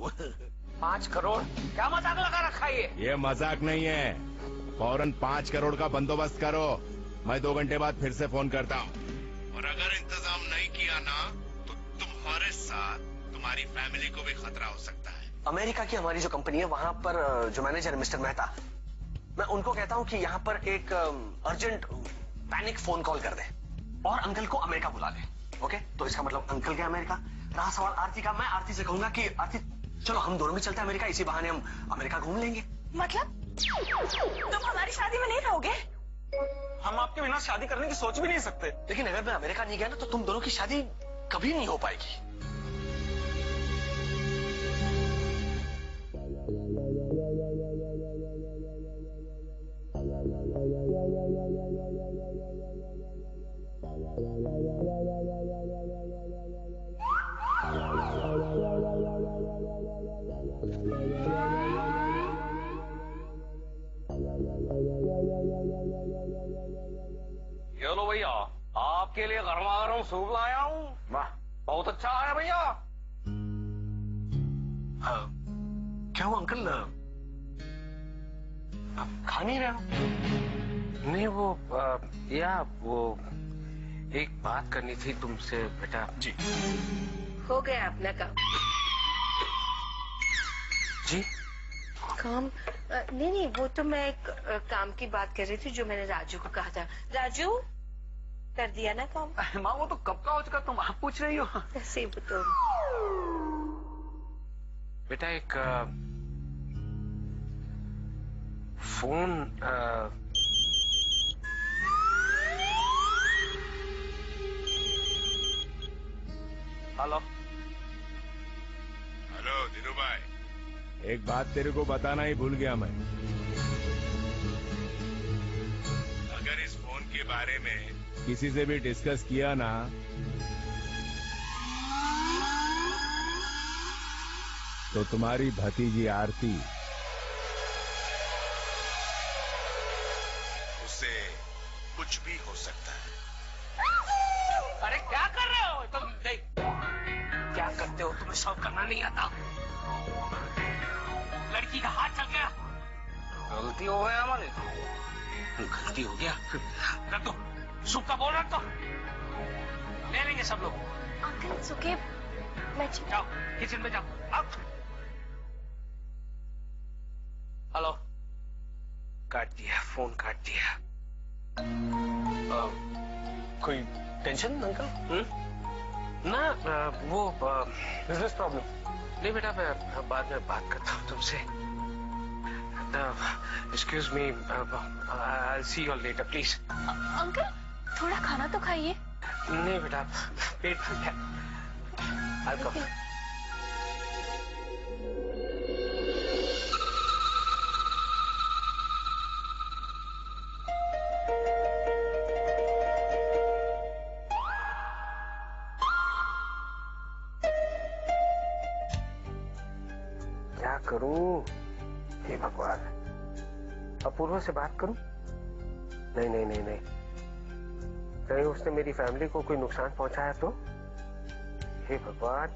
करूं? 5 करोड़? क्या मजाक लगा रखा है ये मजाक नहीं है। फौरन 5 करोड़ का बंदोबस्त करो। मैं 2 घंटे बाद फिर से फोन करता हूँ। और अगर इंतजाम नहीं किया ना तो तुम्हारे साथ तुम्हारी फैमिली को भी खतरा हो सकता है। अमेरिका की हमारी जो कंपनी है वहां पर जो मैनेजर है मिस्टर मेहता, मैं उनको कहता हूं कि यहाँ पर एक अर्जेंट पैनिक फोन कॉल कर दे और अंकल को अमेरिका बुला ले। ओके, तो इसका मतलब अंकल गए अमेरिका। रहा सवाल आरती का, मैं आरती से कहूंगा कि आरती चलो हम दोनों भी चलते हैं अमेरिका, इसी बहाने हम अमेरिका घूम लेंगे। मतलब तुम हमारी शादी में नहीं रहोगे? हम आपके बिना शादी करने की सोच भी नहीं सकते। लेकिन अगर मैं अमेरिका नहीं गया ना तो तुम दोनों की शादी कभी नहीं हो पाएगी। ये लो भैया, आपके लिए गर्मा गर्म सूप लाया हूँ। वाह, बहुत अच्छा है भैया। क्या हुआ अंकल, आप खा नहीं रहे हो? नहीं वो एक बात करनी थी तुमसे बेटा। जी हो गया अपना काम। जी काम? नहीं, वो तो मैं एक काम की बात कर रही थी जो मैंने राजू को कहा था। राजू, कर दिया ना काम? माँ वो तो कब का हो चुका, तुम आप पूछ रही हो? ऐसे ही तो। बेटा एक फोन हेलो हेलो दिनू भाई, एक बात तेरे को बताना ही भूल गया मैं। अगर इस फोन के बारे में किसी से भी डिस्कस किया ना तो तुम्हारी भतीजी आरती उससे कुछ भी हो सकता है। अरे क्या कर रहे हो तुम? देख क्या करते हो, तुम्हें सब करना नहीं आता। लड़की का हाथ चल गया, गलती हो गया हमारे। गलती हो गया, रख दो सूप का बोल, रख दो, ले लेंगे सब लोग। अंकल सुके, मैं जाओ किचन में जाओ। अब हेलो, काट दिया फोन, काट दिया। कोई टेंशन अंकल? ना वो बिजनेस प्रॉब्लम नहीं बेटा, मैं बाद में बात करता हूँ तुमसे। Excuse me, I will see you later please. Uncle थोड़ा खाना तो खाइए। नहीं बेटा, पेट फुल है। I'll come. क्या करूं? हे भगवान, अपूर्वा से बात करूं? नहीं, कहीं उसने मेरी फैमिली को कोई नुकसान पहुंचाया तो? हे भगवान,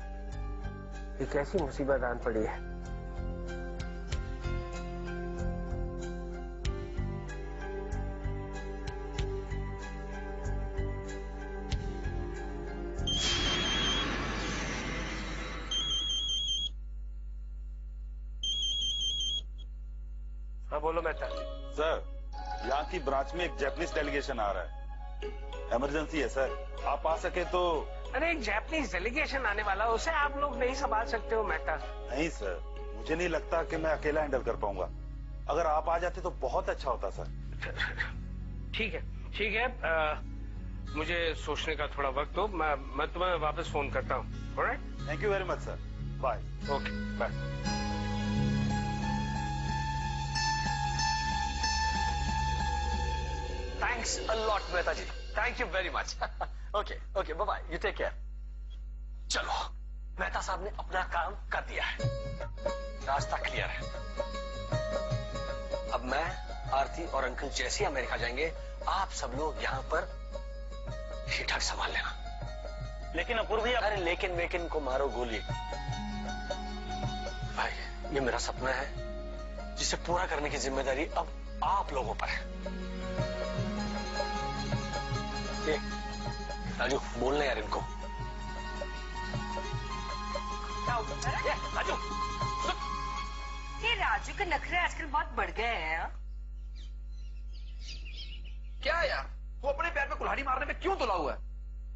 ये कैसी मुसीबत आन पड़ी है। हाँ बोलो मेहता। सर, यहाँ की ब्रांच में एक जापानीज डेलीगेशन आ रहा है। इमरजेंसी है सर, आप आ सके तो। अरे एक जापानीज डेलीगेशन आने वाला, उसे आप लोग नहीं संभाल सकते हो मेहता? नहीं सर, मुझे नहीं लगता कि मैं अकेला हैंडल कर पाऊंगा। अगर आप आ जाते तो बहुत अच्छा होता सर। ठीक है, मुझे सोचने का थोड़ा वक्त दो, मैं तुम्हें वापस फोन करता हूँ। Alright, thank you very much sir, bye. Okay bye. Thanks a lot Mehta ji, thank you very much. Okay, bye bye, you take care. चलो, मेहता साहब ने अपना काम कर दिया है, रास्ता क्लियर है। अब मैं, आरती और अंकल जैसे अमेरिका जाएंगे, आप सब लोग यहाँ पर ठीक ठाक संभाल लेना। लेकिन अपूर्व भैया। अरे लेकिन को मारो गोली। ये मेरा सपना है जिसे पूरा करने की जिम्मेदारी अब आप लोगों पर है। ये राजू बोलना यार इनको। राजू ये राजू के नखरे आजकल बहुत बढ़ गए हैं। हाँ? क्या यार, वो अपने पैर पे कुल्हाड़ी मारने में क्यों तुला हुआ है?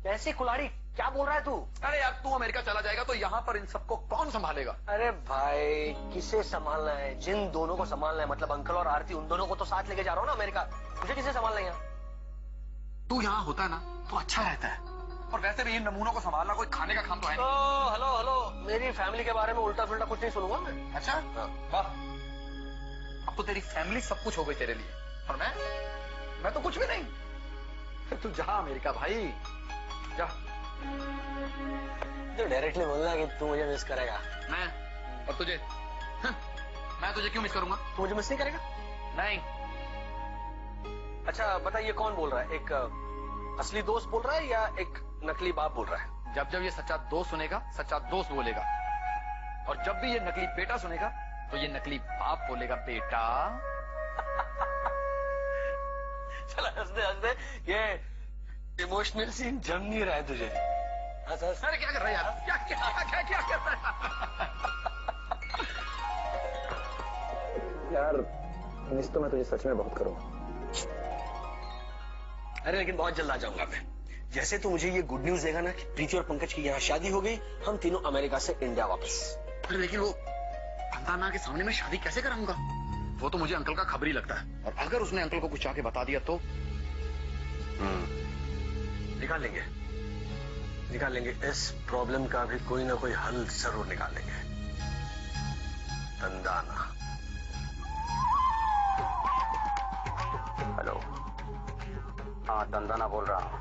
कैसी कुल्हाड़ी, क्या बोल रहा है तू? अरे यार, तू अमेरिका चला जाएगा तो यहाँ पर इन सबको कौन संभालेगा? अरे भाई किसे संभालना है? जिन दोनों को संभालना है, मतलब अंकल और आरती, उन दोनों को तो साथ लेके जा रहा हूँ ना अमेरिका। मुझे किसे संभालना है यहाँ? तू यहाँ होता है ना तो अच्छा रहता है। और वैसे भी इन नमूनों को संभालना कोई खाने का काम तो है नहीं। हेलो हेलो, मेरी फैमिली के बारे में उल्टा पुल्टा कुछ नहीं सुनूंगा मैं। अच्छा वाह, अब तो तेरी फैमिली सब कुछ हो गई तेरे लिए, और मैं तो कुछ भी नहीं। तू जा अमेरिका भाई, जा। तो डायरेक्टली बोलना कि तू मुझे मिस करेगा। मैं और तुझे? मैं तुझे क्यों मिस करूंगा? तू मुझे मिस नहीं करेगा? नहीं। अच्छा बता, ये कौन बोल रहा है? एक असली दोस्त बोल रहा है या एक नकली बाप बोल रहा है? जब जब ये सच्चा दोस्त सुनेगा, सच्चा दोस्त बोलेगा, और जब भी ये नकली बेटा सुनेगा तो ये नकली बाप बोलेगा बेटा। चला हंस दे, ये इमोशनल सीन जम नहीं रहा है तुझे। अरे क्या कर रहा है यार, क्या क्या क्या कर रहा है यार? मिस तो मैं तुझे सच में बहुत करूंगा। अरे लेकिन बहुत जल्द आ जाऊंगा मैं। जैसे तो मुझे ये गुड न्यूज देगा ना कि प्रीति और पंकज की यहाँ शादी हो गई, हम तीनों अमेरिका से इंडिया वापस। अरे लेकिन वो अंदाना के सामने मैं शादी कैसे कराऊंगा? वो तो मुझे अंकल का खबर ही लगता है, और अगर उसने अंकल को कुछ आके बता दिया तो निकाल लेंगे इस प्रॉब्लम का भी कोई ना कोई हल जरूर निकालेंगे। तंदाना। हेलो, हाँ तंदाना बोल रहा हूँ।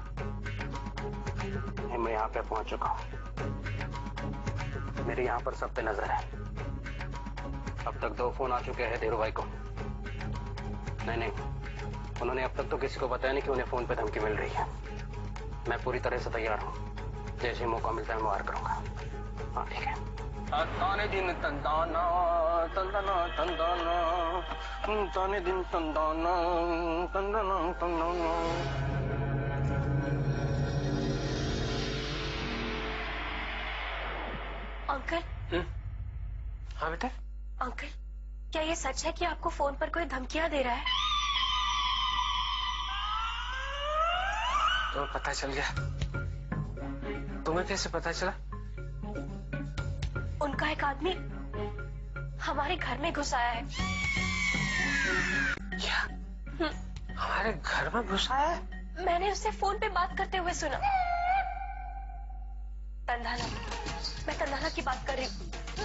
मैं यहाँ पे पहुंच चुका हूँ। मेरी यहाँ पर सब पे नजर है। अब तक 2 फोन आ चुके हैं धीरू भाई को। नहीं, उन्होंने अब तक तो किसी को बताया नहीं कि उन्हें फोन पे धमकी मिल रही है। मैं पूरी तरह से तैयार हूँ, जैसे मौका मिलता है मैं वार करूंगा। हाँ ठीक है। ताने दिन तंदाना तंदाना तंदाना, ताने दिन तंदाना तंदाना तंदाना। अंकल। हाँ बेटा। अंकल, क्या ये सच है कि आपको फोन पर कोई धमकियां दे रहा है? तो पता चल गया? तुम्हें कैसे पता चला? उनका एक आदमी हमारे घर में घुस आया है। क्या? हमारे घर में घुस आया है? मैंने उससे फोन पे बात करते हुए सुना। तंदाना, मैं तंदाना की बात कर रही हूँ।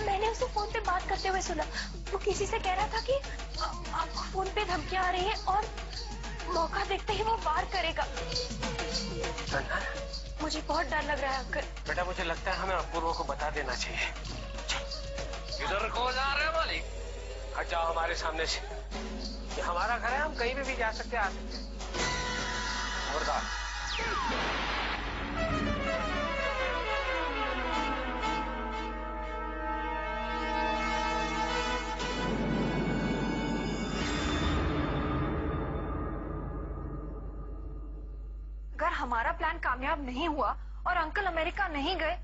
मैंने उसे फोन पे बात करते हुए सुना। वो किसी से कह रहा था कि आपको फोन पे धमकियां आ रही हैं और मौका देखते ही वो वार करेगा। तंदाना, मुझे बहुत डर लग रहा है अंकल। बेटा मुझे लगता है हमें अपूर्व को बता देना चाहिए। इधर को जा रहे हैं मालिक? हट जाओ हमारे सामने से। ये हमारा घर है, हम कहीं भी जा सकते हैं, आ सकते हैं। खबरदार। अगर हमारा प्लान कामयाब नहीं हुआ और अंकल अमेरिका नहीं गए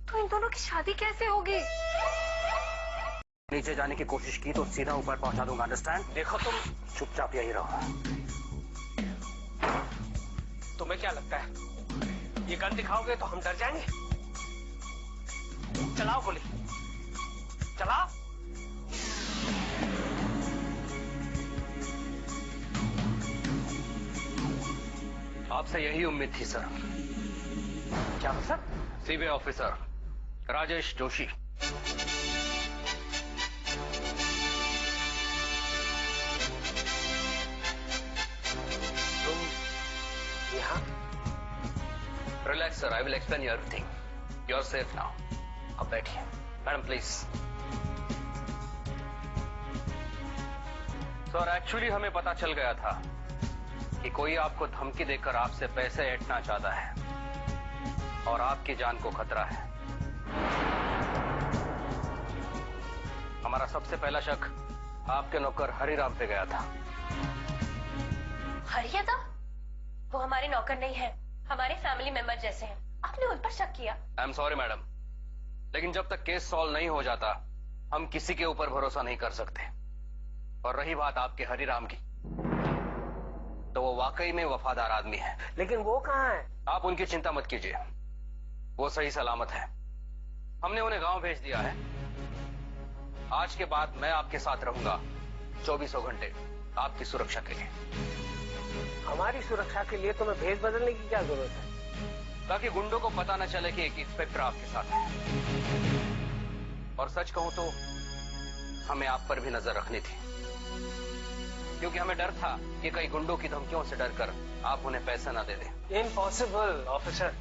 तो इन दोनों की शादी कैसे होगी? नीचे जाने की कोशिश की तो सीधा ऊपर पहुंचा दूंगा, अंडरस्टैंड? देखो तुम चुपचाप यही रहो। तुम्हें क्या लगता है ये गन दिखाओगे तो हम डर जाएंगे? चलाओ गोली, चलाओ। आपसे यही उम्मीद थी सर। क्या sir? CBI officer Rajesh Joshi. तुम यहाँ? Relax sir, I will explain you everything. You are safe now. अब बैठिए। Madam please. सर एक्चुअली हमें पता चल गया था कि कोई आपको धमकी देकर आपसे पैसे ऐंठना चाहता है और आपकी जान को खतरा है। हमारा सबसे पहला शक आपके नौकर हरिराम पे गया था। हरियादा? वो हमारे नौकर नहीं है, हमारे फैमिली मेंबर जैसे हैं। आपने उन पर शक किया? आई एम सॉरी मैडम, लेकिन जब तक केस सॉल्व नहीं हो जाता हम किसी के ऊपर भरोसा नहीं कर सकते। और रही बात आपके हरिराम की, तो वो वाकई में वफादार आदमी है। लेकिन वो कहाँ है? आप उनकी चिंता मत कीजिए, वो सही सलामत है। हमने उन्हें गांव भेज दिया है। आज के बाद मैं आपके साथ रहूंगा 24 घंटे आपकी सुरक्षा के लिए। हमारी सुरक्षा के लिए तुम्हें भेष बदलने की क्या जरूरत है? ताकि गुंडों को पता न चले कि एक इंस्पेक्टर आपके साथ है। और सच कहूं तो हमें आप पर भी नजर रखनी थी, क्योंकि हमें डर था कि कई गुंडों की धमकियों से डरकर आप उन्हें पैसा न दे दें। इम्पॉसिबल ऑफिसर,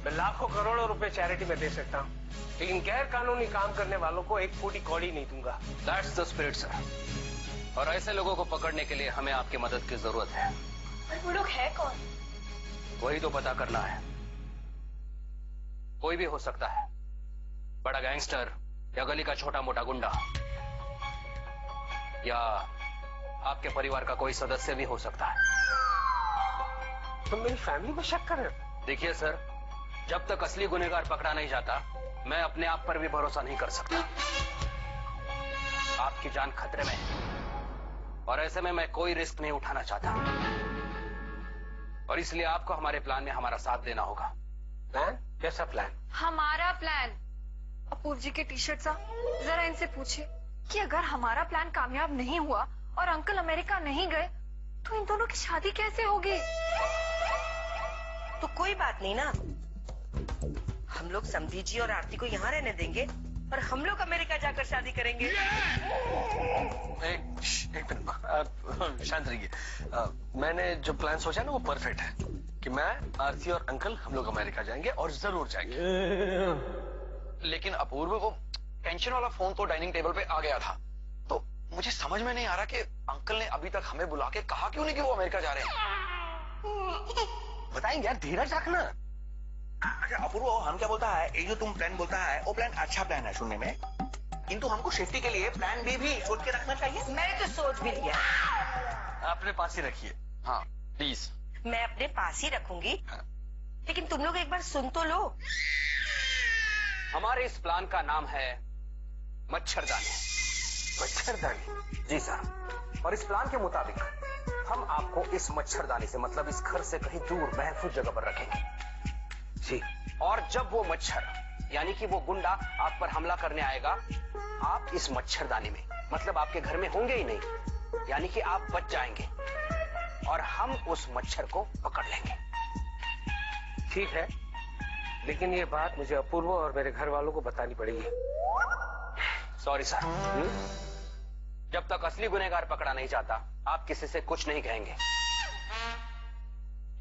मैं लाखों करोड़ों रुपए चैरिटी में दे सकता हूँ, लेकिन गैर कानूनी काम करने वालों को एक फूटी कौड़ी नहीं दूंगा। That's the spirit sir. और ऐसे लोगों को पकड़ने के लिए हमें आपकी मदद की जरूरत है। और वो लोग है कौन? वही तो पता करना है। कोई भी हो सकता है, बड़ा गैंगस्टर या गली का छोटा मोटा गुंडा, या आपके परिवार का कोई सदस्य भी हो सकता है। तुम मेरी फैमिली में शक कर रहे हो? देखिए सर, जब तक असली गुनहगार पकड़ा नहीं जाता मैं अपने आप पर भी भरोसा नहीं कर सकता। आपकी जान खतरे में है और ऐसे में मैं कोई रिस्क नहीं उठाना चाहता, और इसलिए आपको हमारे प्लान में हमारा साथ देना होगा। प्लान? कैसा प्लान? हमारा प्लान? अपूर्व जी के टी शर्ट सा, जरा इनसे पूछिए कि अगर हमारा प्लान कामयाब नहीं हुआ और अंकल अमेरिका नहीं गए तो इन दोनों की शादी कैसे होगी? तो कोई बात नहीं ना, हम लोग समधी जी और आरती को यहाँ रहने देंगे और हम लोग अमेरिका जाकर शादी करेंगे। एक मिनट शांत रहिए। मैंने जो प्लान सोचा ना वो परफेक्ट है कि मैं, आरती और अंकल हम लोग अमेरिका जाएंगे और जरूर जाएंगे। लेकिन अपूर्व, वो टेंशन वाला फोन तो डाइनिंग टेबल पे आ गया था, तो मुझे समझ में नहीं आ रहा कि अंकल ने अभी तक हमें बुला के कहा क्यों नहीं कि वो अमेरिका जा रहे हैं। बताएंगे यार, धीरज रखना। अच्छा अपूर्व, हम क्या बोलता है, ये जो तुम प्लान बोलता है वो प्लान अच्छा प्लान है सुनने में, किंतु हमको सेफ्टी के लिए प्लान बी भी सोच के रखना चाहिए। मैंने तो सोच भी लिया। अपने पास ही रखिए। हाँ प्लीज। मैं अपने पास ही रखूंगी, लेकिन तुम लोग एक बार सुन तो लो। हमारे इस प्लान का नाम है मच्छरदानी। मच्छरदानी? जी सर। और इस प्लान के मुताबिक हम आपको इस मच्छरदानी से, मतलब इस घर से कहीं दूर महफूज जगह पर रखेंगे। जी। और जब वो मच्छर, यानी कि वो गुंडा आप पर हमला करने आएगा, आप इस मच्छरदानी में, मतलब आपके घर में होंगे ही नहीं, यानी कि आप बच जाएंगे और हम उस मच्छर को पकड़ लेंगे। ठीक है, लेकिन ये बात मुझे अपूर्व और मेरे घर वालों को बतानी पड़ेगी। Sorry sir. जब तक असली गुनहगार पकड़ा नहीं जाता आप किसी से कुछ नहीं कहेंगे।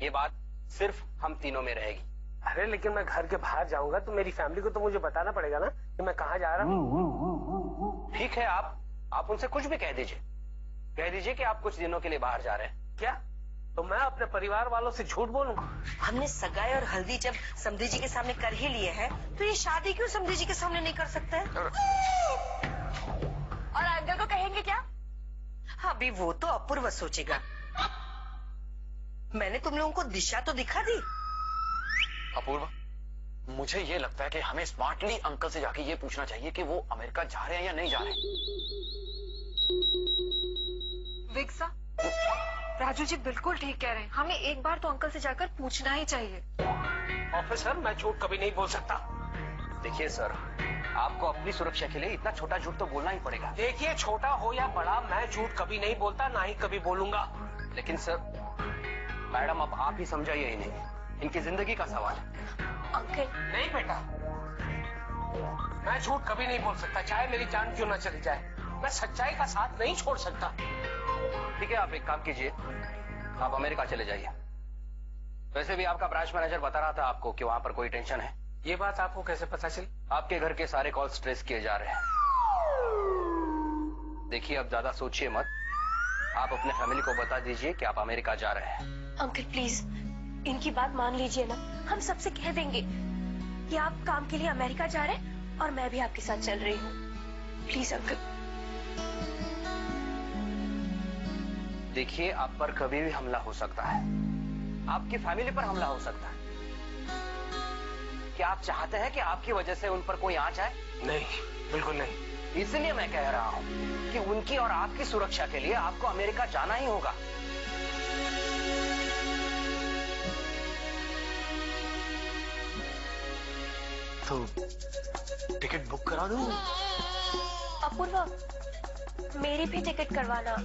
ये बात सिर्फ हम तीनों में रहेगी। अरे लेकिन मैं घर के बाहर जाऊंगा तो मेरी फैमिली को तो मुझे बताना पड़ेगा ना कि मैं कहाँ जा रहा हूँ। ठीक है, आप उनसे कुछ भी कह दीजिए। कह दीजिए कि आप कुछ दिनों के लिए बाहर जा रहे हैं। क्या? तो मैं अपने परिवार वालों से झूठ बोलूंगा? हमने सगाई और हल्दी जब समधी जी के सामने कर ही लिए हैं, तो ये शादी क्यों समधी जी के सामने नहीं कर सकते? और अंकल को कहेंगे क्या? अभी वो तो अपूर्व सोचेगा। मैंने तुम लोगों को दिशा तो दिखा दी। अपूर्व, मुझे ये लगता है कि हमें स्मार्टली अंकल से जाके ये पूछना चाहिए कि वो अमेरिका जा रहे हैं या नहीं जा रहे। विक्सा, राजू जी बिल्कुल ठीक कह रहे हैं, हमें एक बार तो अंकल से जाकर पूछना ही चाहिए। ऑफिसर, मैं झूठ कभी नहीं बोल सकता। देखिए सर, आपको अपनी सुरक्षा के लिए इतना छोटा झूठ तो बोलना ही पड़ेगा। देखिए, छोटा हो या बड़ा, मैं झूठ कभी नहीं बोलता, ना ही कभी बोलूंगा। लेकिन सर, मैडम अब आप ही समझाइए इन्हें, इनकी जिंदगी का सवाल है। अंकल। नहीं बेटा, मैं झूठ कभी नहीं बोल सकता, चाहे मेरी जान क्यों ना चली जाए। मैं सच्चाई का साथ नहीं छोड़ सकता। ठीक है, आप एक काम कीजिए, आप अमेरिका चले जाइए। वैसे भी आपका ब्रांच मैनेजर बता रहा था आपको कि वहां पर कोई टेंशन है। ये बात आपको कैसे पता चली? आपके घर के सारे कॉल्स ट्रेस किए जा रहे हैं। देखिए, अब ज्यादा सोचिए मत, आप अपने फैमिली को बता दीजिए कि आप अमेरिका जा रहे हैं। अंकल प्लीज, इनकी बात मान लीजिए ना, हम सबसे कह देंगे कि आप काम के लिए अमेरिका जा रहे हैं और मैं भी आपके साथ चल रही हूँ। Please uncle. देखिए, आप पर कभी भी हमला हो सकता है, आपकी फैमिली पर हमला हो सकता है। क्या आप चाहते हैं कि आपकी वजह से उन पर कोई आंच आए? नहीं, बिल्कुल नहीं। इसलिए मैं कह रहा हूं कि उनकी और आपकी सुरक्षा के लिए आपको अमेरिका जाना ही होगा। तो टिकट बुक करा दूं? अपूर्वा, मेरी भी टिकट करवाना।